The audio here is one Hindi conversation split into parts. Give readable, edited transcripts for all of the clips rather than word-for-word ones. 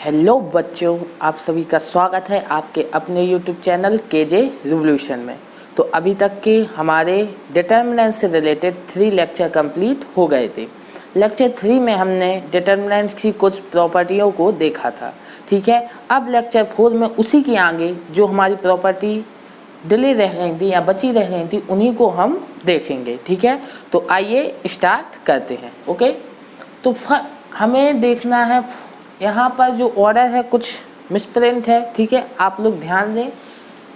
हेलो बच्चों, आप सभी का स्वागत है आपके अपने यूट्यूब चैनल केजे रिवोल्यूशन में। तो अभी तक के हमारे डिटर्मिनेंट से रिलेटेड 3 लेक्चर कंप्लीट हो गए थे। लेक्चर 3 में हमने डिटर्मिनेंट्स की कुछ प्रॉपर्टियों को देखा था, ठीक है। अब लेक्चर 4 में उसी के आगे जो हमारी प्रॉपर्टी डिले रह गई थी या बची रह गई थी उन्हीं को हम देखेंगे, ठीक है। तो आइए स्टार्ट करते हैं। ओके, तो हमें देखना है यहाँ पर जो ऑर्डर है कुछ मिसप्रिंट है, ठीक है। आप लोग ध्यान दें,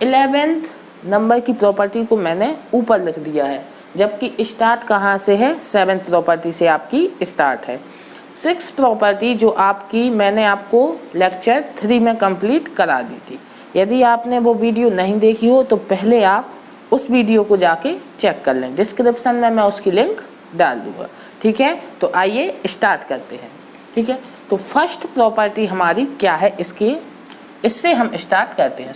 11th नंबर की प्रॉपर्टी को मैंने ऊपर लिख दिया है, जबकि स्टार्ट कहाँ से है, 7th प्रॉपर्टी से आपकी स्टार्ट है। 6th प्रॉपर्टी जो आपकी मैंने आपको लेक्चर 3 में कंप्लीट करा दी थी। यदि आपने वो वीडियो नहीं देखी हो तो पहले आप उस वीडियो को जाके चेक कर लें, डिस्क्रिप्शन में मैं उसकी लिंक डाल दूँगा, ठीक है। तो आइए स्टार्ट करते हैं, ठीक है। तो फर्स्ट प्रॉपर्टी हमारी क्या है, इससे हम स्टार्ट करते हैं।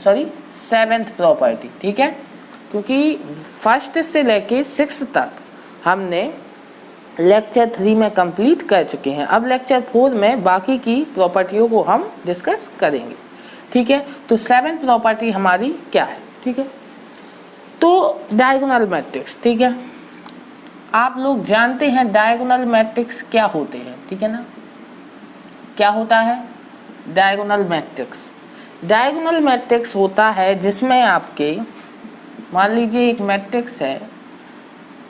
7th प्रॉपर्टी, ठीक है, क्योंकि फर्स्ट से लेके 6 तक हमने लेक्चर 3 में कंप्लीट कर चुके हैं। अब लेक्चर 4 में बाकी की प्रॉपर्टियों को हम डिस्कस करेंगे, ठीक है। तो 7th प्रॉपर्टी हमारी क्या है, ठीक है। तो डायगोनल मैट्रिक्स, ठीक है। आप लोग जानते हैं डायगोनल मैट्रिक्स क्या होते हैं, ठीक है ना। क्या होता है डायगोनल मैट्रिक्स? डायगोनल मैट्रिक्स होता है जिसमें आपके, मान लीजिए एक मैट्रिक्स है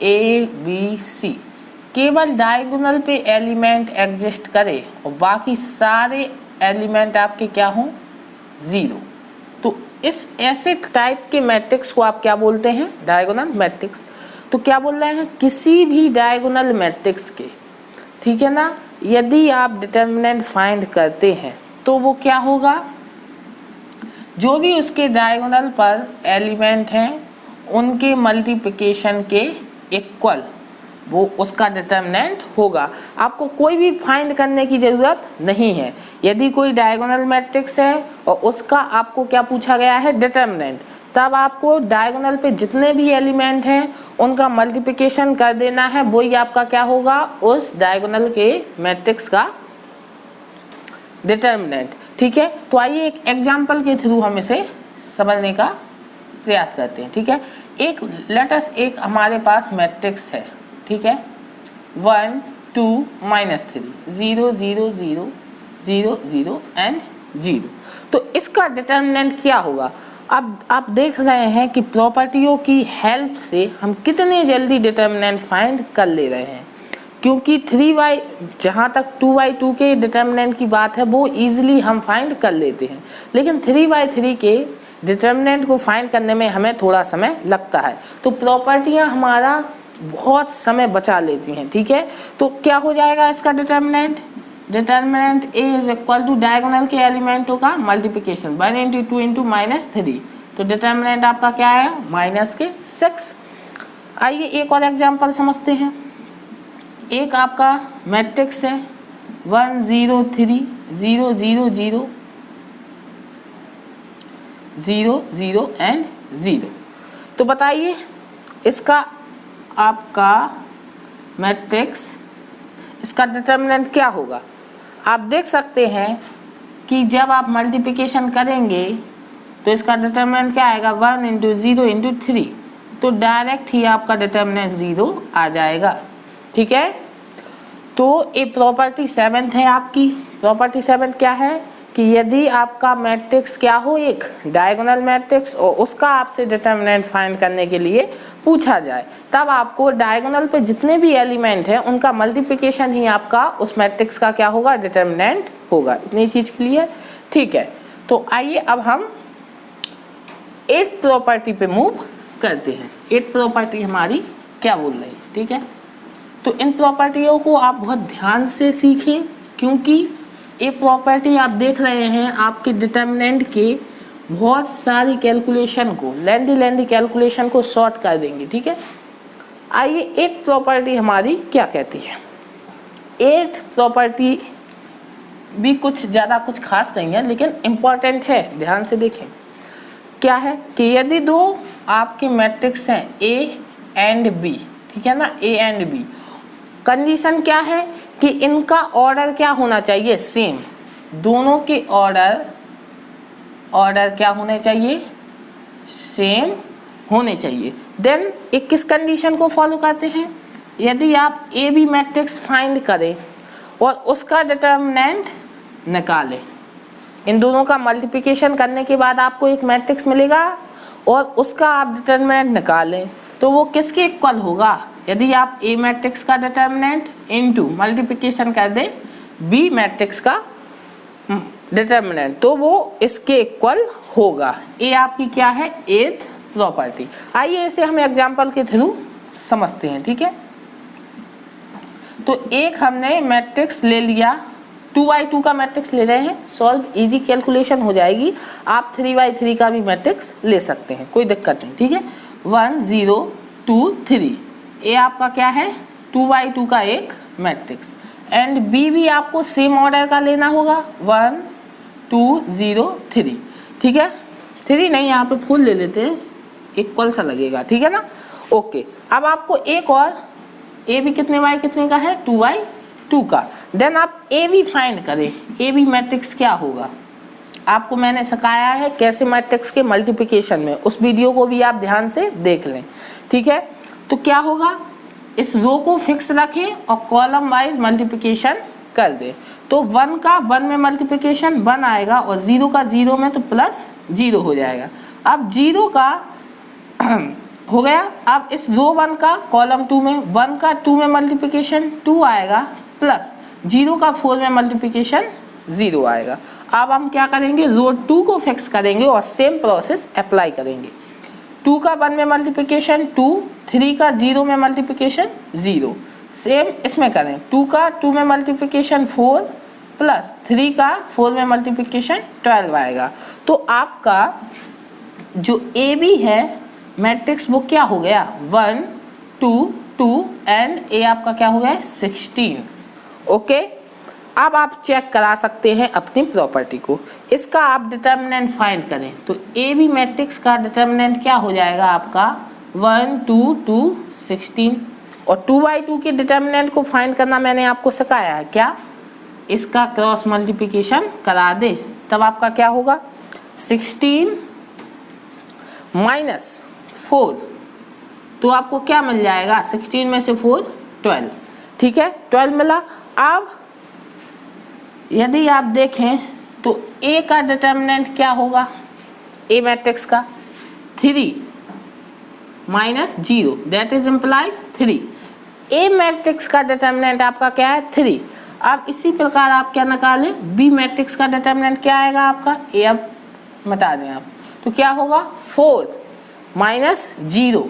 ए बी सी, केवल डायगोनल पे एलिमेंट एग्जिस्ट करे और बाकी सारे एलिमेंट आपके क्या हों, 0। तो इस ऐसे टाइप के मैट्रिक्स को आप क्या बोलते हैं, डायगोनल मैट्रिक्स। तो क्या बोल रहे हैं, किसी भी डायगोनल मैट्रिक्स के, ठीक है ना, यदि आप डिटर्मिनेंट फाइंड करते हैं तो वो क्या होगा, जो भी उसके डायगोनल पर एलिमेंट हैं उनके मल्टीप्लिकेशन के इक्वल वो उसका डिटर्मिनेंट होगा। आपको कोई भी फाइंड करने की ज़रूरत नहीं है। यदि कोई डायगोनल मैट्रिक्स है और उसका आपको क्या पूछा गया है, डिटर्मिनेंट, तब आपको डायगोनल पे जितने भी एलिमेंट हैं उनका मल्टीप्लिकेशन कर देना है, वही आपका क्या होगा, उस डायगोनल के मैट्रिक्स का डिटर्मिनेंट, ठीक है। तो आइए एक एग्जांपल के थ्रू हम इसे समझने का प्रयास करते हैं, ठीक है। एक लेटस एक हमारे पास मैट्रिक्स है, ठीक है, 1 2 -3 0 0 0 0 0 एंड 0। तो इसका डिटर्मिनेंट क्या होगा। अब आप देख रहे हैं कि प्रॉपर्टियों की हेल्प से हम कितने जल्दी डिटर्मिनेंट फाइंड कर ले रहे हैं, क्योंकि 3y जहाँ तक 2y2 के डिटर्मिनेंट की बात है वो इजीली हम फाइंड कर लेते हैं, लेकिन 3y3 के डिटर्मिनेंट को फाइंड करने में हमें थोड़ा समय लगता है। तो प्रॉपर्टियाँ हमारा बहुत समय बचा लेती हैं, ठीक है। तो क्या हो जाएगा इसका determinant, determinant A is equal to diagonal के एलिमेंटों का मल्टीप्लिकेशन 1 × 2 × -3। तो डिटर्मिनेंट आपका क्या है, -6। आइए एक और एग्जांपल समझते हैं। एक आपका मैट्रिक्स है 1 0 3 0 0 0 0 0 एंड 0। तो बताइए इसका आपका मैट्रिक्स, इसका डिटर्मिनेंट क्या होगा। आप देख सकते हैं कि जब आप मल्टीप्लिकेशन करेंगे तो इसका डिटर्मिनेंट क्या आएगा, 1 × 0 × 3। तो डायरेक्ट ही आपका डिटर्मिनेंट 0 आ जाएगा, ठीक है। तो ये प्रॉपर्टी 7th है आपकी। प्रॉपर्टी 7th क्या है कि यदि आपका मैट्रिक्स क्या हो, एक डायगोनल मैट्रिक्स, और उसका आपसे डिटर्मिनेंट फाइंड करने के लिए पूछा जाए, तब आपको डायगोनल पे जितने भी एलिमेंट हैं उनका मल्टीप्लिकेशन ही आपका उस मैट्रिक्स का क्या होगा, डिटर्मिनेंट होगा। इतनी चीज क्लियर, ठीक है। तो आइए अब हम 8th प्रॉपर्टी पे मूव करते हैं। 8th प्रॉपर्टी हमारी क्या बोल रही है, ठीक है। तो इन प्रॉपर्टियों को आप बहुत ध्यान से सीखें, क्योंकि ये प्रॉपर्टी आप देख रहे हैं आपके डिटर्मिनेंट के बहुत सारी कैलकुलेशन को, लेंदी कैलकुलेशन को शॉर्ट कर देंगे, ठीक है। आइए 8th प्रॉपर्टी हमारी क्या कहती है। 8th प्रॉपर्टी भी कुछ ज़्यादा कुछ खास नहीं है, लेकिन इम्पॉर्टेंट है, ध्यान से देखें। क्या है कि यदि दो आपके मैट्रिक्स हैं A एंड B, ठीक है ना, A एंड B, कंडीशन क्या है कि इनका ऑर्डर क्या होना चाहिए, सेम, दोनों के ऑर्डर क्या होने चाहिए, सेम होने चाहिए। देन एक किस कंडीशन को फॉलो करते हैं, यदि आप ए बी मैट्रिक्स फाइंड करें और उसका डिटर्मिनेंट निकालें, इन दोनों का मल्टीप्लिकेशन करने के बाद आपको एक मैट्रिक्स मिलेगा और उसका आप डिटर्मिनेंट निकालें, तो वो किसके इक्वल होगा, यदि आप ए मैट्रिक्स का डिटर्मिनेंट इनटू मल्टीप्लिकेशन कर दें बी मैट्रिक्स का डिटर्मिनेंट, तो वो इसके इक्वल होगा। ये आपकी क्या है, एथ प्रॉपर्टी। आइए इसे हम एग्जांपल के थ्रू समझते हैं, ठीक है। तो एक हमने मैट्रिक्स ले लिया, 2x2 का मैट्रिक्स ले रहे हैं, सॉल्व इजी कैलकुलेशन हो जाएगी। आप 3x3 का भी मैट्रिक्स ले सकते हैं, कोई दिक्कत नहीं, ठीक है। 1 0 2 3 ये आपका क्या है, 2x2 का एक मैट्रिक्स। एंड बी भी आपको सेम ऑर्डर का लेना होगा, 1 2 0 3, ठीक है। 3 नहीं, यहाँ पे फुल ले लेते हैं, इक्वल सा लगेगा, ठीक है ना। ओके, अब आपको एक और ए भी कितने y कितने का है, 2x2 का। देन आप ए बी फाइंड करें, ए बी मैट्रिक्स क्या होगा, आपको मैंने सिखाया है कैसे मैट्रिक्स के मल्टीप्लिकेशन में, उस वीडियो को भी आप ध्यान से देख लें, ठीक है। तो क्या होगा, इस रो को फिक्स रखें और कॉलम वाइज मल्टीप्लिकेशन कर दें। तो 1 का 1 में मल्टीप्लिकेशन 1 आएगा और 0 का 0 में तो प्लस 0 हो जाएगा। अब 0 का हो गया, अब इस रो 1 का कॉलम 2 में 1 का 2 में मल्टीप्लिकेशन 2 आएगा प्लस 0 का 4 में मल्टीप्लिकेशन 0 आएगा। अब हम क्या करेंगे, रो 2 को फिक्स करेंगे और सेम प्रोसेस अप्लाई करेंगे। 2 का 1 में मल्टीप्लिकेशन 2, 3 का 0 में मल्टीप्लिकेशन 0, सेम इसमें करें। 2 का 2 में मल्टीप्लिकेशन 4 प्लस 3 का 4 में मल्टीप्लिकेशन 12 आएगा। तो आपका जो ए बी है मैट्रिक्स वो क्या हो गया, 1 2 2 एंड ए आपका क्या हो गया, 16। ओके, अब आप चेक करा सकते हैं अपनी प्रॉपर्टी को, इसका आप डिटर्मिनेंट फाइंड करें। तो ए बी मैट्रिक्स का डिटर्मिनेंट क्या हो जाएगा आपका, 1 2 2 16। और 2x2 के डिटर्मिनेंट को फाइंड करना मैंने आपको सिखाया है, क्या, इसका क्रॉस मल्टीप्लिकेशन करा दे, तब आपका क्या होगा, 16 माइनस 4, तो आपको क्या मिल जाएगा, 16 में से 4 12, ठीक है, 12 मिला। अब यदि आप देखें तो ए का डिटर्मिनेंट क्या होगा, ए मैट्रिक्स का 3 minus 0 that is implies 3। A matrix का डिटर्मिनेंट आपका क्या है, 3। अब इसी प्रकार आप क्या निकालें, बी मैट्रिक्स का डिटर्मिनेंट क्या आएगा आपका, ए अब मिटा दें आप, तो क्या होगा 4 माइनस 0,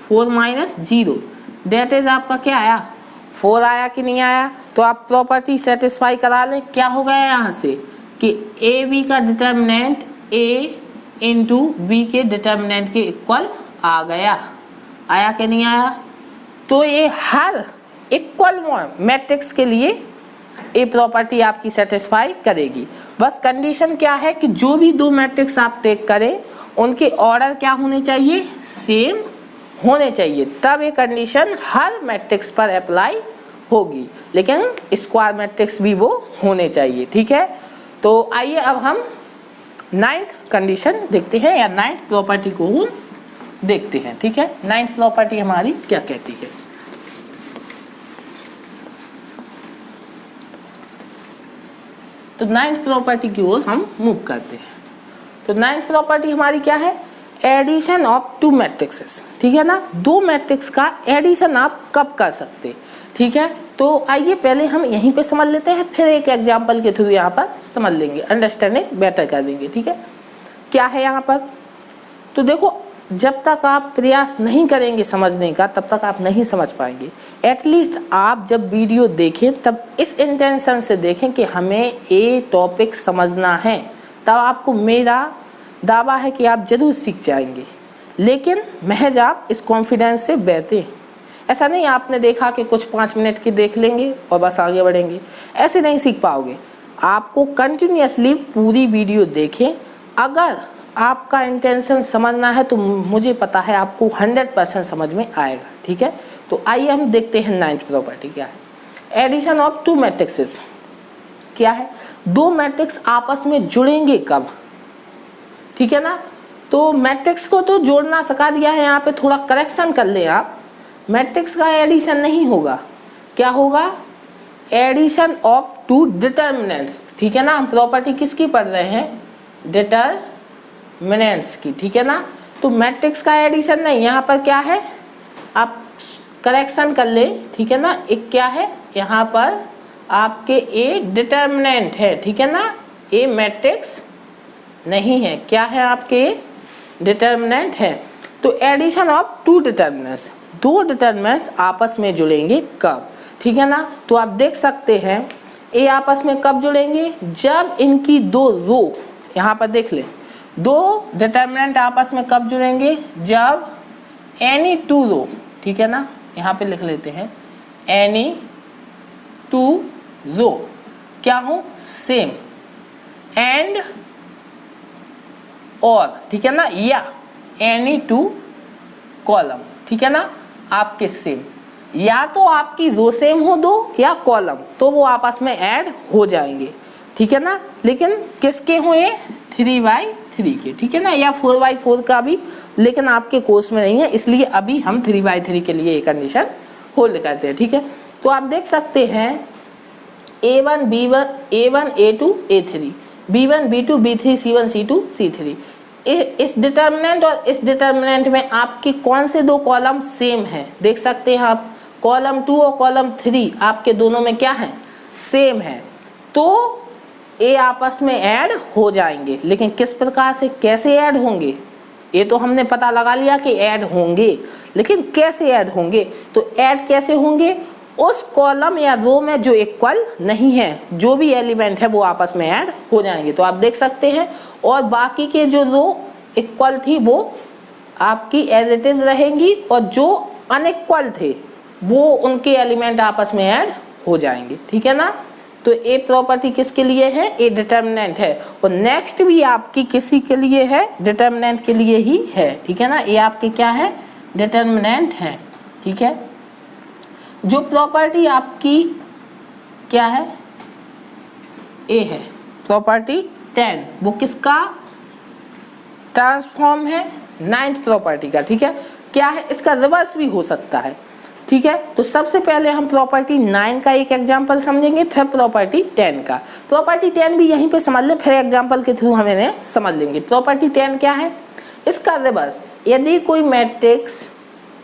4 माइनस 0 दैट इज आपका क्या आया, 4 आया कि नहीं आया। तो आप प्रॉपर्टी सेटिस्फाई करा लें, क्या हो गया यहाँ से कि ए बी का डिटर्मिनेंट ए इंटू बी के डिटर्मिनेंट के इक्वल आ गया, आया कि नहीं आया। तो ये हर इक्वल मैट्रिक्स के लिए ये प्रॉपर्टी आपकी सेटिस्फाई करेगी। बस कंडीशन क्या है कि जो भी दो मैट्रिक्स आप टेक करें उनके ऑर्डर क्या होने चाहिए, सेम होने चाहिए, तब ये कंडीशन हर मैट्रिक्स पर अप्लाई होगी। लेकिन स्क्वायर मैट्रिक्स भी वो होने चाहिए, ठीक है। तो आइए अब हम 9th कंडीशन देखते हैं या 9th प्रॉपर्टी को हम देखते हैं, ठीक है। 9th प्रॉपर्टी हमारी क्या कहती है। तो 9th प्रॉपर्टी की ओर हम मूव करते हैं। तो 9th प्रॉपर्टी हमारी क्या है, एडिशन ऑफ टू मैट्रिक्सेस, ठीक है ना। दो मैट्रिक्स का एडिशन आप कब कर सकते, ठीक है। तो आइए पहले हम यहीं पे समझ लेते हैं, फिर एक एग्जांपल के थ्रू यहाँ पर समझ लेंगे, अंडरस्टैंडिंग बेटर कर देंगे, ठीक है। क्या है यहाँ पर, तो देखो जब तक आप प्रयास नहीं करेंगे समझने का तब तक आप नहीं समझ पाएंगे। एटलीस्ट आप जब वीडियो देखें तब इस इंटेंशन से देखें कि हमें ये टॉपिक समझना है, तब आपको मेरा दावा है कि आप जरूर सीख जाएंगे। लेकिन महज आप इस कॉन्फिडेंस से बहते, ऐसा नहीं आपने देखा कि कुछ 5 मिनट की देख लेंगे और बस आगे बढ़ेंगे, ऐसे नहीं सीख पाओगे। आपको कंटिन्यूअसली पूरी वीडियो देखें। अगर आपका इंटेंशन समझना है तो मुझे पता है आपको 100% समझ में आएगा, ठीक है। तो आइए हम देखते हैं 9th प्रॉपर्टी क्या है। एडिशन ऑफ टू मैट्रिक्सेस क्या है, दो मैट्रिक्स आपस में जुड़ेंगे कब, ठीक है ना। तो मैट्रिक्स को तो जोड़ना सिखा दिया है, यहाँ पे थोड़ा करेक्शन कर ले आप। मैट्रिक्स का एडिशन नहीं होगा, क्या होगा, एडिशन ऑफ टू डिटर्मिनेंट्स, ठीक है ना। हम प्रॉपर्टी किसकी पढ़ रहे हैं, डिटर्मिनेंट्स की, ठीक है ना। तो मैट्रिक्स का एडिशन नहीं, यहाँ पर क्या है, आप करेक्शन कर ले, ठीक है ना। एक क्या है यहाँ पर आपके ए डिटर्मिनेंट है, ठीक है ना, ए मैट्रिक्स नहीं है, क्या है आपके डिटर्मिनेंट है। तो एडिशन ऑफ टू डिटर्मिनेंट्स, दो डिटर्मिनेंट्स आपस में जुड़ेंगे कब, ठीक है ना। तो आप देख सकते हैं ए आपस में कब जुड़ेंगे, जब इनकी दो रो, यहाँ पर देख ले, दो डिटर्मिनेंट आपस में कब जुड़ेंगे, जब एनी टू रो, ठीक है ना, यहाँ पे लिख लेते हैं एनी टू रो क्या हो, सेम एंड और, ठीक है ना, या एनी टू कॉलम, ठीक है ना, आपके सेम, या तो आपकी रो सेम हो दो या कॉलम, तो वो आपस में ऐड हो जाएंगे, ठीक है ना। लेकिन किसके हो ये 3x3 के, ठीक है ना, या 4x4 का भी, लेकिन आपके कोर्स में नहीं है, इसलिए अभी हम 3x3 के लिए एक कंडीशन होल्ड करते हैं, ठीक है। तो आप देख सकते हैं A1 B1 A1 A2 A3 B1 B2 B3 C1 C2 C3, इस डिटर्मिनेंट और इस डिटर्मिनेंट में आपकी कौन से दो कॉलम सेम है, देख सकते हैं आप, कॉलम 2 और कॉलम 3 आपके दोनों में क्या है, सेम है, तो ए आपस में ऐड हो जाएंगे। लेकिन किस प्रकार से, कैसे ऐड होंगे, ये तो हमने पता लगा लिया कि ऐड होंगे, लेकिन कैसे ऐड होंगे, तो ऐड कैसे होंगे, उस कॉलम या रो में जो इक्वल नहीं है, जो भी एलिमेंट है वो आपस में ऐड हो जाएंगे। तो आप देख सकते हैं, और बाकी के जो रो इक्वल थी वो आपकी एज इट इज रहेंगी, और जो अनइक्वल थे वो उनके एलिमेंट आपस में ऐड हो जाएंगे, ठीक है ना। तो ए प्रॉपर्टी किसके लिए है, ए डिटर्मिनेंट है, और नेक्स्ट भी आपकी किसी के लिए है, डिटर्मिनेंट के लिए ही है, ठीक है ना। ए आपके क्या है, डिटर्मिनेंट है, ठीक है। जो प्रॉपर्टी आपकी क्या है, ए है, प्रॉपर्टी 10, वो किसका ट्रांसफॉर्म है, 9th प्रॉपर्टी का, ठीक है। क्या है, इसका रिवर्स भी हो सकता है, ठीक है। तो सबसे पहले हम प्रॉपर्टी 9 का एक एग्जांपल समझेंगे, फिर प्रॉपर्टी 10 का। प्रॉपर्टी 10 भी यहीं पे समझ ले, फिर एग्जांपल के थ्रू हम इन्हें समझ लेंगे। प्रॉपर्टी 10 क्या है, इसका रिवर्स, यदि कोई मैट्रिक्स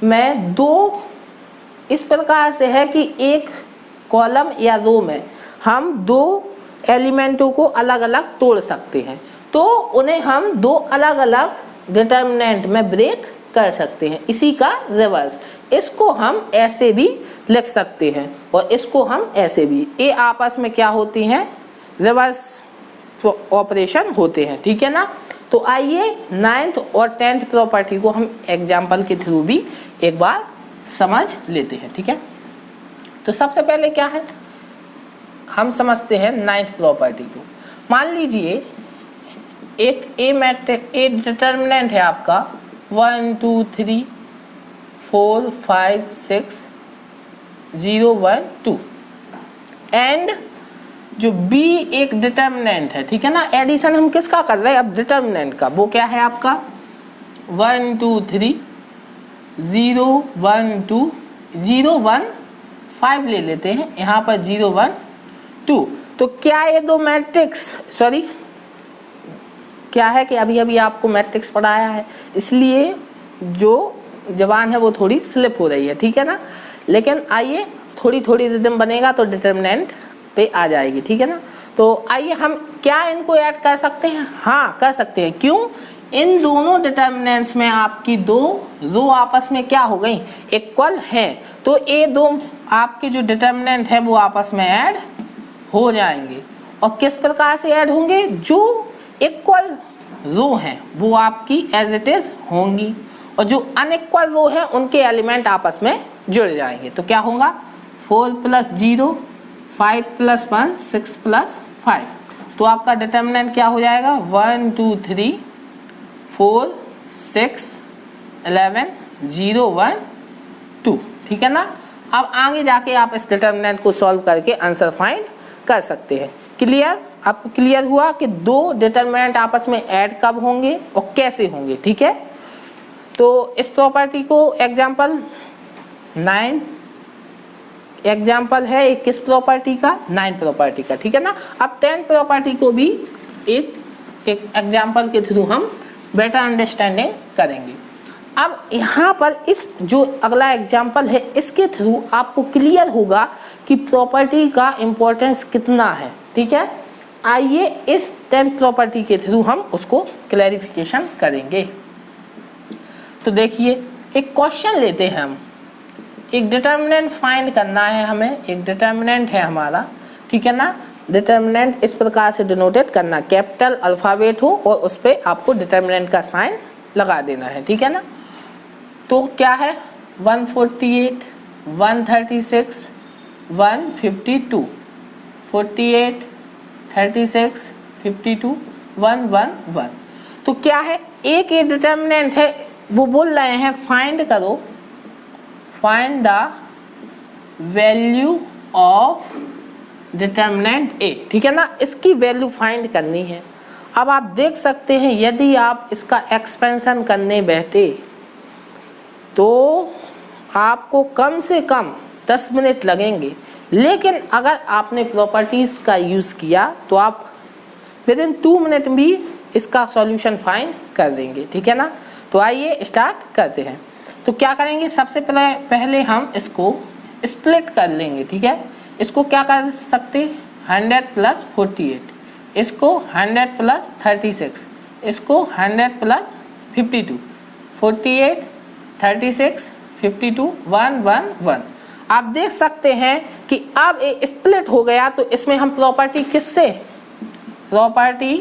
में दो इस प्रकार से है कि एक कॉलम या रो में हम दो एलिमेंटों को अलग अलग तोड़ सकते हैं, तो उन्हें हम दो अलग अलग डिटर्मिनेंट में ब्रेक कर सकते हैं, इसी का रिवर्स। इसको हम ऐसे भी लिख सकते हैं और इसको हम ऐसे भी, ये आपस में क्या होती हैं, रिवर्स ऑपरेशन होते हैं, ठीक है ना। तो आइए 9th और 10th प्रॉपर्टी को हम एग्जाम्पल के थ्रू भी एक बार समझ लेते हैं, ठीक है। तो सबसे पहले क्या है, हम समझते हैं 9th प्रॉपर्टी को। मान लीजिए एक ए मैट्रिक्स, ए डिटर्मिनेंट है आपका 1 2 3 4 5 6 0 1 2, एंड जो बी एक डिटर्मिनेंट है, ठीक है ना। एडिशन हम किसका कर रहे हैं, अब डिटर्मिनेंट का, वो क्या है आपका 1 2 3 0 1 2 0 1 5 ले लेते हैं, यहाँ पर 0 1 2। तो क्या ये दो मैट्रिक्स, सॉरी क्या है कि अभी अभी आपको मैट्रिक्स पढ़ाया है, इसलिए जो जबान है वो थोड़ी स्लिप हो रही है, ठीक है ना। लेकिन आइए थोड़ी थोड़ी रिदम बनेगा तो डिटर्मिनेंट पे आ जाएगी, ठीक है ना। तो आइए हम क्या इनको ऐड कर सकते हैं, हाँ कर सकते हैं। क्यों, इन दोनों डिटर्मिनेंट्स में आपकी दो रो आपस में क्या हो गई, इक्वल हैं, तो ये दो आपके जो डिटर्मिनेंट है वो आपस में ऐड हो जाएंगे। और किस प्रकार से ऐड होंगे, जो इक्वल रो हैं वो आपकी एज इट इज होंगी, और जो अनइक्वल रो है उनके एलिमेंट आपस में जुड़ जाएंगे। तो क्या होगा 4 + 0 5 + 1 6 + 5, तो आपका डिटर्मिनेंट क्या हो जाएगा 1 2 3 4 6 11 0 1 2, ठीक है ना। अब आगे जाके आप इस डिटर्मिनेंट को सॉल्व करके आंसर फाइंड कर सकते हैं। क्लियर, आपको क्लियर हुआ कि दो डिटरमिनेंट आपस में ऐड कब होंगे और कैसे होंगे, ठीक है। तो इस प्रॉपर्टी को एग्जाम्पल 9 एग्जाम्पल है एक किस प्रॉपर्टी का, 9 प्रॉपर्टी का, ठीक है ना। अब 10 प्रॉपर्टी को भी एक एग्जाम्पल के थ्रू हम बेटर अंडरस्टैंडिंग करेंगे। अब यहाँ पर इस जो अगला एग्जाम्पल है इसके थ्रू आपको क्लियर होगा कि प्रॉपर्टी का इम्पोर्टेंस कितना है, ठीक है। आइए इस 10 प्रॉपर्टी के थ्रू हम उसको क्लैरिफिकेशन करेंगे। तो देखिए एक क्वेश्चन लेते हैं हम, एक डिटर्मिनेंट फाइंड करना है हमें, एक डिटर्मिनेंट है हमारा, ठीक है ना। डिटर्मिनेंट इस प्रकार से डिनोटेड करना, कैपिटल अल्फ़ाबेट हो और उस पर आपको डिटर्मिनेंट का साइन लगा देना है, ठीक है ना। तो क्या है 148, 136, 152, 48, 36, 52, 111। तो क्या है, एक ये डिटर्मिनेंट है, वो बोल रहे हैं फाइंड करो, find the value of determinant A, ठीक है ना। इसकी वैल्यू फाइंड करनी है। अब आप देख सकते हैं यदि आप इसका एक्सपेंशन करने बैठे तो आपको कम से कम 10 मिनट लगेंगे, लेकिन अगर आपने प्रॉपर्टीज़ का यूज़ किया तो आप विदिन 2 मिनट भी इसका सॉल्यूशन फाइंड कर देंगे, ठीक है ना। तो आइए स्टार्ट करते हैं। तो क्या करेंगे, सबसे पहले हम इसको स्प्लिट कर लेंगे, ठीक है। इसको क्या कर सकते, 100 + 48, इसको 100 + 36, इसको 100 + 52, 48, 36, 52, 111। आप देख सकते हैं कि अब ये स्प्लिट हो गया, तो इसमें हम प्रॉपर्टी किससे, प्रॉपर्टी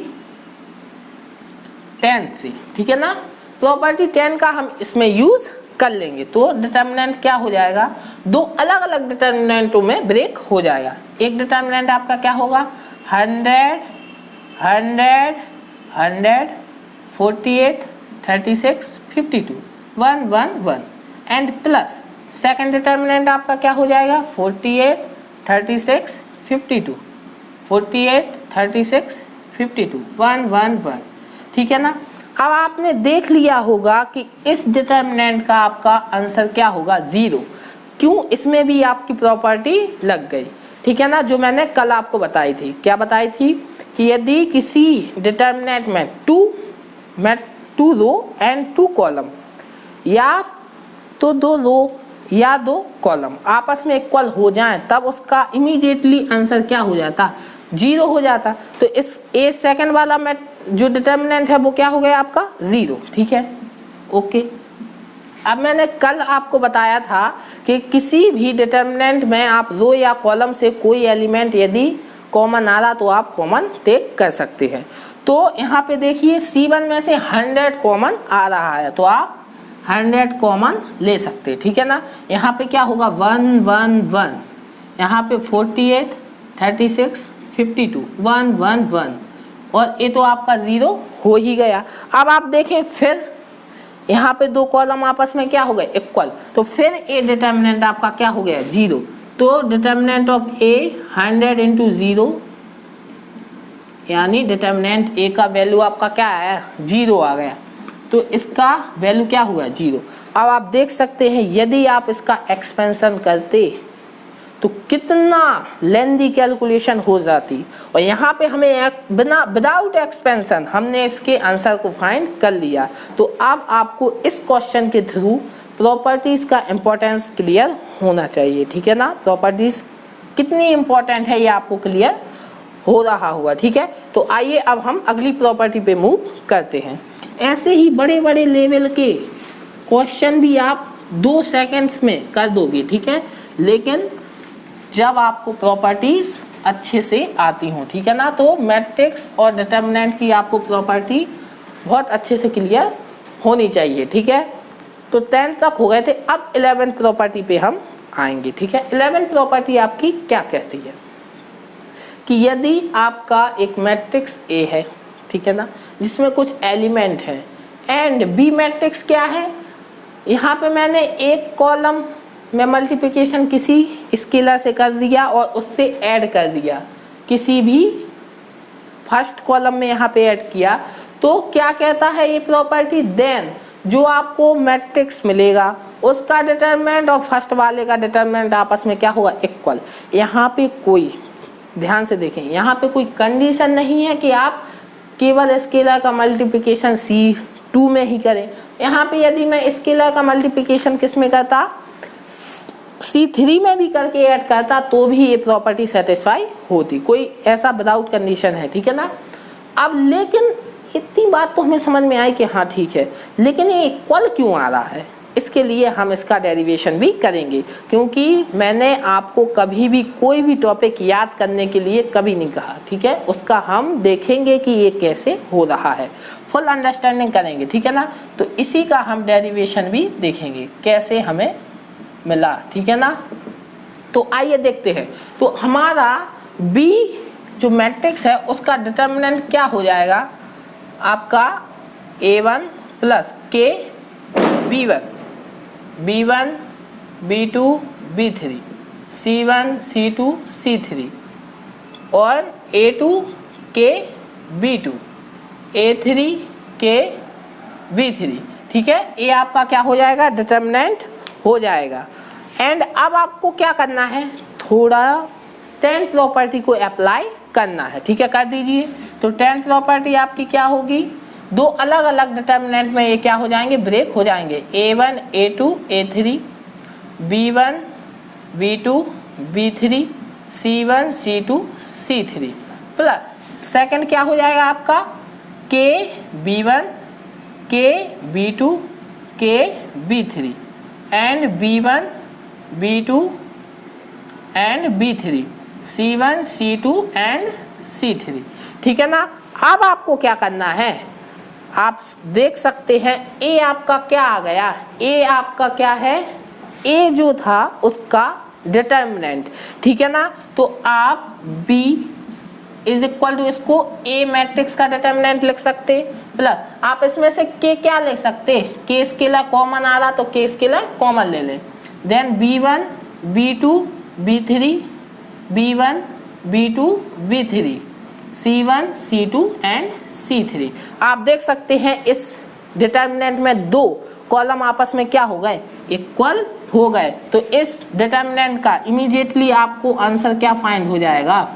10 से, ठीक है ना। प्रॉपर्टी 10 का हम इसमें यूज कर लेंगे तो डिटर्मिनेंट क्या हो जाएगा, दो अलग अलग डिटर्मिनेंटों में ब्रेक हो जाएगा। एक डिटर्मिनेंट आपका क्या होगा 100, 100, 100, 48, 36, 52, 111 एंड प्लस सेकंड डिटर्मिनेंट आपका क्या हो जाएगा 48, 36, 52, 48, 36, 52, 111, ठीक है ना। अब आपने देख लिया होगा कि इस डिटर्मिनेंट का आपका आंसर क्या होगा 0। क्यों, इसमें भी आपकी प्रॉपर्टी लग गई, ठीक है ना, जो मैंने कल आपको बताई थी। क्या बताई थी कि यदि किसी डिटर्मिनेंट में 2 रो एंड 2 कॉलम, या तो 2 रो या 2 कॉलम आपस में इक्वल हो जाएं, तब उसका इमीडिएटली आंसर क्या हो जाता, 0 हो जाता। तो इस ए सेकंड वाला में जो डिटर्मिनेंट है वो क्या हो गया आपका 0, ठीक है, ओके। अब मैंने कल आपको बताया था कि किसी भी डिटर्मिनेंट में आप रो या कॉलम से कोई एलिमेंट यदि कॉमन आ रहा तो आप कॉमन टेक कर सकते हैं। तो यहाँ पे देखिए C1 में से 100 कॉमन आ रहा है तो आप 100 कॉमन ले सकते हैं, ठीक है ना। यहाँ पे क्या होगा 111, यहाँ पे 48, 36, 52, 111 और ये तो आपका 0 हो ही गया। अब आप देखें फिर यहाँ पे 2 कॉलम आपस में क्या हो गए इक्वल, तो फिर ए डिटर्मिनेंट आपका क्या हो गया 0। तो डिटर्मिनेंट ऑफ ए 100 × 0, यानी डिटर्मिनेंट ए का वैल्यू आपका क्या आया 0 आ गया, तो इसका वैल्यू क्या हुआ 0। अब आप देख सकते हैं यदि आप इसका एक्सपेंशन करते तो कितना लेंदी कैलकुलेशन हो जाती, और यहाँ पे हमें विदाउट एक्सपेंशन हमने इसके आंसर को फाइंड कर लिया। तो अब आपको इस क्वेश्चन के थ्रू प्रॉपर्टीज़ का इम्पोर्टेंस क्लियर होना चाहिए, ठीक है ना। प्रॉपर्टीज़ कितनी इम्पोर्टेंट है ये आपको क्लियर हो रहा होगा, ठीक है। तो आइए अब हम अगली प्रॉपर्टी पे मूव करते हैं। ऐसे ही बड़े बड़े लेवल के क्वेश्चन भी आप 2 सेकेंड्स में कर दोगे, ठीक है, लेकिन जब आपको प्रॉपर्टीज़ अच्छे से आती हों, ठीक है ना। तो मैट्रिक्स और डिटर्मिनेंट की आपको प्रॉपर्टी बहुत अच्छे से क्लियर होनी चाहिए, ठीक है। तो 10 तक हो गए थे, अब 11 प्रॉपर्टी पे हम आएंगे, ठीक है। 11 प्रॉपर्टी आपकी क्या कहती है कि यदि आपका एक मैट्रिक्स ए है, ठीक है ना, जिसमें कुछ एलिमेंट है एंड बी मैट्रिक्स क्या है, यहाँ पे मैंने एक कॉलम में मल्टीप्लिकेशन किसी स्केलर से कर दिया और उससे ऐड कर दिया किसी भी फर्स्ट कॉलम में यहाँ पे ऐड किया तो क्या कहता है ये प्रॉपर्टी, देन जो आपको मैट्रिक्स मिलेगा उसका डिटरमिनेंट और फर्स्ट वाले का डिटरमिनेंट आपस में क्या होगा, इक्वल। यहाँ पे कोई, ध्यान से देखें, यहाँ पे कोई कंडीशन नहीं है कि आप केवल स्केलर का मल्टीप्लिकेशन C2 में ही करें। यहाँ पे यदि मैं स्केलर का मल्टीप्लिकेशन किस में करता, C3 में भी करके ऐड करता तो भी ये प्रॉपर्टी सेटिस्फाई होती, कोई ऐसा विदाउट कंडीशन है, ठीक है ना। अब लेकिन इतनी बात तो हमें समझ में आई कि हाँ ठीक है, लेकिन ये इक्वल क्यों आ रहा है, इसके लिए हम इसका डेरिवेशन भी करेंगे, क्योंकि मैंने आपको कभी भी कोई भी टॉपिक याद करने के लिए कभी नहीं कहा, ठीक है। उसका हम देखेंगे कि ये कैसे हो रहा है, फुल अंडरस्टैंडिंग करेंगे, ठीक है ना। तो इसी का हम डेरिवेशन भी देखेंगे कैसे हमें मिला, ठीक है ना। तो आइए देखते हैं। तो हमारा B जो मैट्रिक्स है उसका डिटर्मिनेंट क्या हो जाएगा आपका, A1 plus K B1, B1 B2 B3, C1 C2 C3 और A2 K B2, A3 K B3, ठीक है। ये आपका क्या हो जाएगा, डिटर्मिनेंट हो जाएगा। एंड अब आपको क्या करना है, थोड़ा 10th प्रॉपर्टी को अप्लाई करना है, ठीक है, कर दीजिए। तो 10th प्रॉपर्टी आपकी क्या होगी, दो अलग अलग डिटर्मिनेंट में ये क्या हो जाएंगे, ब्रेक हो जाएंगे, A1 A2 A3, B1 B2 B3, C1 C2 C3 plus second क्या हो जाएगा आपका, K B1 K B2 K B3 and B1 B2 and B3, C1 C2 and C3, ठीक है ना। अब आपको क्या करना है, आप देख सकते हैं A आपका क्या आ गया, A आपका क्या है, A जो था उसका डिटर्मिनेंट, ठीक है ना। तो आप B इज इक्वल टू इसको A मैट्रिक्स का डिटर्मिनेंट लिख सकते, प्लस आप इसमें से K क्या लिख सकते, K स्केलर कॉमन आ रहा तो K स्केलर कॉमन ले लें, then B1 B2 B3 B1 B2 B3, C1 C2 and C3। आप देख सकते हैं इस डिटर्मिनेंट में दो कॉलम आपस में क्या हो गए, इक्वल हो गए। तो इस डिटर्मिनेंट का इमीडिएटली आपको आंसर क्या फाइंड हो जाएगा,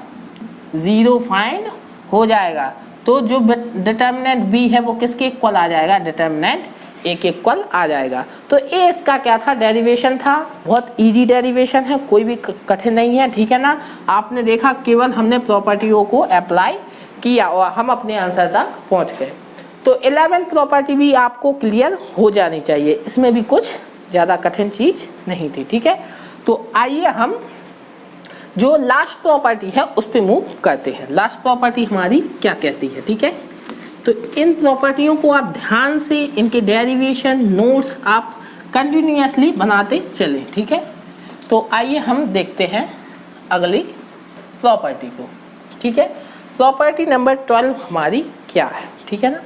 0 फाइंड हो जाएगा। तो जो डिटर्मिनेंट B है वो किसके इक्वल आ जाएगा, डिटर्मिनेंट A के इक्वल आ जाएगा। तो A इसका क्या था, डेरिवेशन था, बहुत इजी डेरिवेशन है, कोई भी कठिन नहीं है, ठीक है ना। आपने देखा केवल हमने प्रॉपर्टियों को अप्लाई किया और हम अपने आंसर तक पहुंच गए। तो 11th प्रॉपर्टी भी आपको क्लियर हो जानी चाहिए, इसमें भी कुछ ज़्यादा कठिन चीज़ नहीं थी, ठीक है। तो आइए हम जो लास्ट प्रॉपर्टी है उस पर मूव करते हैं। लास्ट प्रॉपर्टी हमारी क्या कहती है, ठीक है। तो इन प्रॉपर्टियों को आप ध्यान से, इनके डेरिवेशन नोट्स आप कंटिन्यूअसली बनाते चलें, ठीक है। तो आइए हम देखते हैं अगली प्रॉपर्टी को, ठीक है। प्रॉपर्टी नंबर 12 हमारी क्या है, ठीक है ना।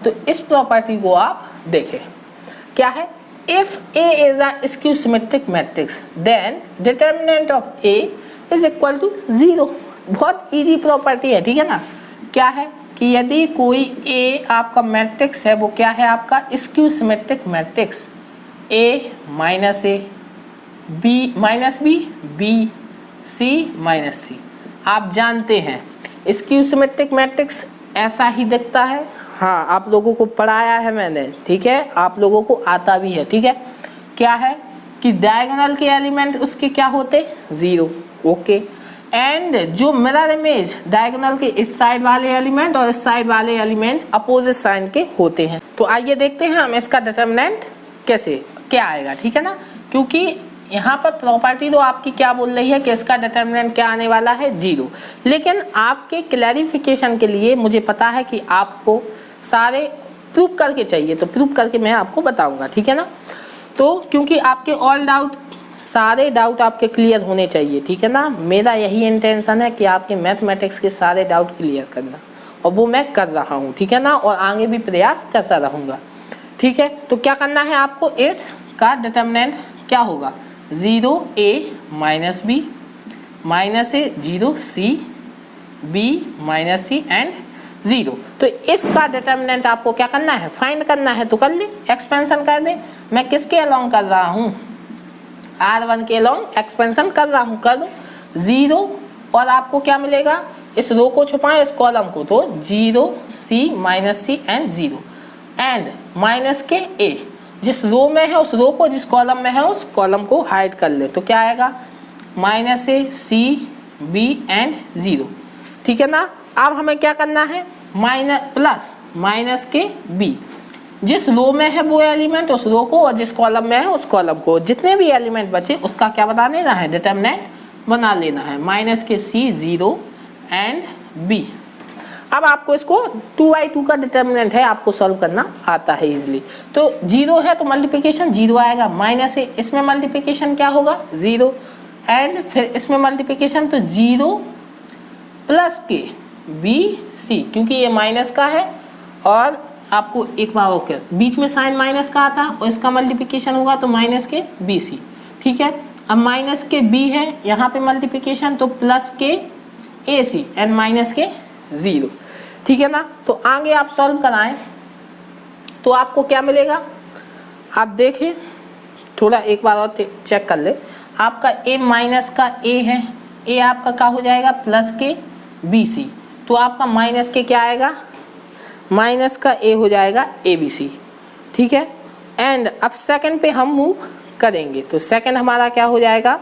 तो इस प्रॉपर्टी को आप देखें, क्या है, if A is a skew symmetric matrix then determinant of A is equal to 0। बहुत इजी प्रॉपर्टी है, ठीक है ना। क्या है कि यदि कोई A आपका मैट्रिक्स है वो क्या है आपका skew symmetric matrix, A minus A B minus B B C minus C। आप जानते हैं स्क्यू सिमेट्रिक मैट्रिक्स ऐसा ही दिखता है, हाँ आप लोगों को पढ़ाया है मैंने, ठीक है, आप लोगों को आता भी है, ठीक है। क्या है कि डायगोनल के एलिमेंट उसके क्या होते, 0, ओके। एंड जो मिरर इमेज डायगोनल के इस साइड वाले एलिमेंट और इस साइड वाले एलिमेंट अपोजिट साइन के होते हैं। तो आइए देखते हैं हम इसका डिटर्मिनेंट कैसे क्या आएगा, ठीक है ना। क्योंकि यहाँ पर प्रॉपर्टी तो आपकी क्या बोल रही है कि इसका डिटर्मिनेंट क्या आने वाला है, 0। लेकिन आपके क्लैरिफिकेशन के लिए मुझे पता है कि आपको सारे प्रूव करके चाहिए, तो प्रूव करके मैं आपको बताऊंगा, ठीक है ना। तो क्योंकि आपके ऑल डाउट, सारे डाउट आपके क्लियर होने चाहिए, ठीक है ना। मेरा यही इंटेंशन है कि आपके मैथमेटिक्स के सारे डाउट क्लियर करना, और वो मैं कर रहा हूँ, ठीक है ना, और आगे भी प्रयास करता रहूँगा, ठीक है। तो क्या करना है आपको, इसका डिटर्मिनेंट क्या होगा, 0 A minus B minus A 0 C B minus C and 0। तो इसका डिटर्मिनेंट आपको क्या करना है, फाइंड करना है। तो कर ले, एक्सपेंशन कर दे। मैं किसके अलोंग कर रहा हूँ, R1 के अलोंग एक्सपेंशन कर रहा हूँ, कर दो 0। और आपको क्या मिलेगा, इस रो को छुपाएं इस कॉलम को, तो 0 C minus C and 0 and minus के a, जिस रो में है उस रो को, जिस कॉलम में है उस कॉलम को हाइड कर ले। तो क्या आएगा, minus a c b and 0, ठीक है ना। अब हमें क्या करना है, माइनस के b, जिस रो में है वो एलिमेंट उस रो को, और जिस कॉलम में है उस कॉलम को, जितने भी एलिमेंट बचे उसका क्या बना लेना है, डिटर्मिनेंट बना लेना है। माइनस के c 0 एंड b। अब आपको इसको 2/2 का डिटर्मिनेंट है, आपको सॉल्व करना आता है इजीली। तो 0 है तो मल्टीप्लिकेशन 0 आएगा, माइनस है इसमें मल्टीप्लिकेशन क्या होगा 0 एंड फिर इसमें मल्टीप्लिकेशन तो 0 प्लस के बी सी, क्योंकि ये माइनस का है और आपको एक बार ओके बीच में साइन माइनस का आता और इसका मल्टीप्लिकेशन होगा तो माइनस के बी सी, ठीक है। अब माइनस के बी है यहाँ पे मल्टीप्लिकेशन, तो प्लस के ए सी एंड माइनस के 0, ठीक है ना। तो आगे आप सॉल्व कराएं तो आपको क्या मिलेगा, आप देखें थोड़ा एक बार और चेक कर ले। आपका a माइनस का a है, a आपका क्या हो जाएगा प्लस के बी सी, तो आपका माइनस के क्या आएगा, माइनस का a हो जाएगा ए बी सी, ठीक है। एंड अब सेकंड पे हम मूव करेंगे, तो सेकंड हमारा क्या हो जाएगा,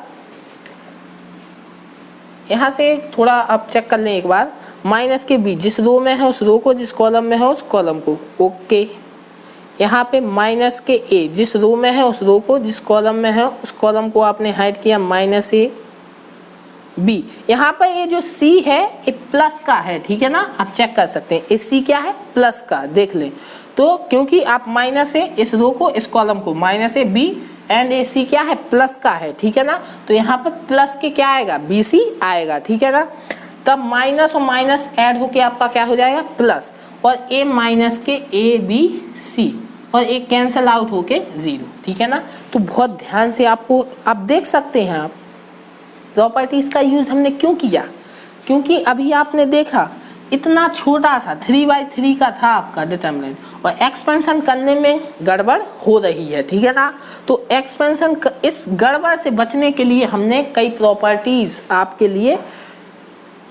यहाँ से थोड़ा आप चेक कर लें एक बार, माइनस के b, जिस रो में है उस रो को, जिस कॉलम में है उस कॉलम को, ओके। यहाँ पे माइनस के a, जिस रो में है उस रो को, जिस कॉलम में है उस कॉलम को आपने हाइड किया, माइनस ए बी। यहाँ पर ये जो c है ये प्लस का है, ठीक है ना, आप चेक कर सकते हैं ये c क्या है, प्लस का, देख लें। तो क्योंकि आप माइनस ए इस रो को इस कॉलम को, माइनस ए बी एंड ए सी क्या है, प्लस का है, ठीक है ना। तो यहाँ पर प्लस के क्या आएगा, बी सी आएगा, ठीक है ना। तब माइनस और माइनस ऐड होके आपका क्या हो जाएगा, प्लस, और a माइनस के ए बी सी, और एक कैंसिल आउट होके 0, ठीक है ना। तो बहुत ध्यान से आपको आप देख सकते हैं, आप प्रॉपर्टीज का यूज हमने क्यों किया, क्योंकि अभी आपने देखा इतना छोटा सा 3/3 का था आपका डिटर्मिनेंट, और एक्सपेंशन करने में गड़बड़ हो रही है, ठीक है ना। तो एक्सपेंशन इस गड़बड़ से बचने के लिए हमने कई प्रॉपर्टीज आपके लिए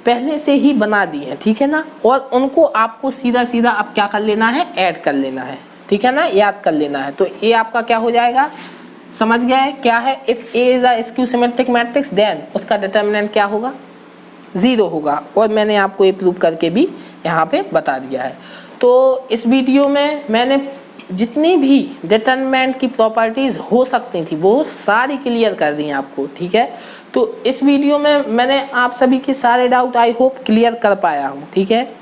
पहले से ही बना दी है, ठीक है ना। और उनको आपको सीधा सीधा अब क्या कर लेना है, ऐड कर लेना है, ठीक है ना, याद कर लेना है। तो ए आपका क्या हो जाएगा, समझ गया है क्या है, if A is a skew symmetric matrix then उसका डिटर्मिनेंट क्या होगा, 0 होगा। और मैंने आपको ये प्रूव करके भी यहाँ पे बता दिया है। तो इस वीडियो में मैंने जितनी भी डिटर्मिनेंट की प्रॉपर्टीज हो सकती थी वो सारी क्लियर कर दी आपको, ठीक है। तो इस वीडियो में मैंने आप सभी के सारे डाउट आई होप क्लियर कर पाया हूँ, ठीक है।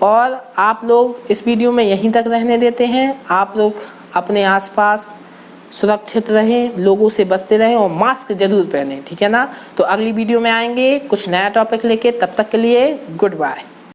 और आप लोग इस वीडियो में यहीं तक रहने देते हैं। आप लोग अपने आसपास सुरक्षित रहें, लोगों से बचते रहें और मास्क जरूर पहनें, ठीक है ना। तो अगली वीडियो में आएंगे कुछ नया टॉपिक लेके, तब तक के लिए गुड बाय।